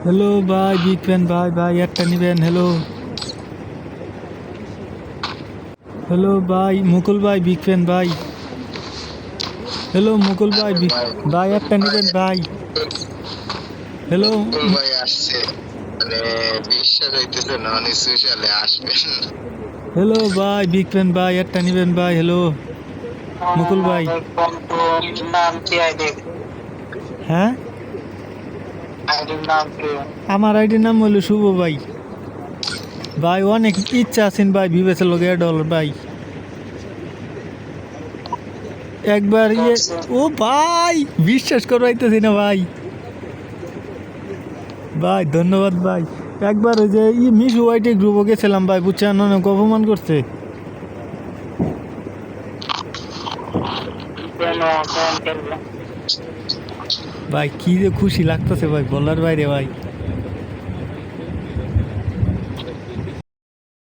Hello ভাই, big fan ভাই, ভাই একটা নিবেন। হ্যালো হ্যালো ভাই, মুকুল ভাই, বিগ ফ্যান ভাই। হ্যালো মুকুল ভাই, আরে ভাই ভাই একটা নিবেন ভাই। হ্যালো মুকুল ভাই আসছে, মানে বিশ্বাস হইতেছে না উনি সোশ্যালে আসবেন। হ্যালো ভাই, বিগ ফ্যান ভাই, একটা নিবেন ভাই। হ্যালো মুকুল ভাই। নাম কি আইডি? হ্যাঁ, আইডির নাম কি? আমার আইডির নাম হলো শুভ ভাই। ভাই অনেক ইচ্ছা আছেন ভাই, বিবেচের লোক $1 ভাই। একবার ও ভাই, বিশ্বাস করবাইতেছি না ভাই। ভাই ধন্যবাদ ভাই। একবার ওই যে মিশু ওয়াইটি গ্রুপে গেছিলাম ভাই, বুঝছেন, অনেক অপমান করছে ভাই। কি যে খুশি লাগতেছে ভাই, বলার বাইরে ভাই।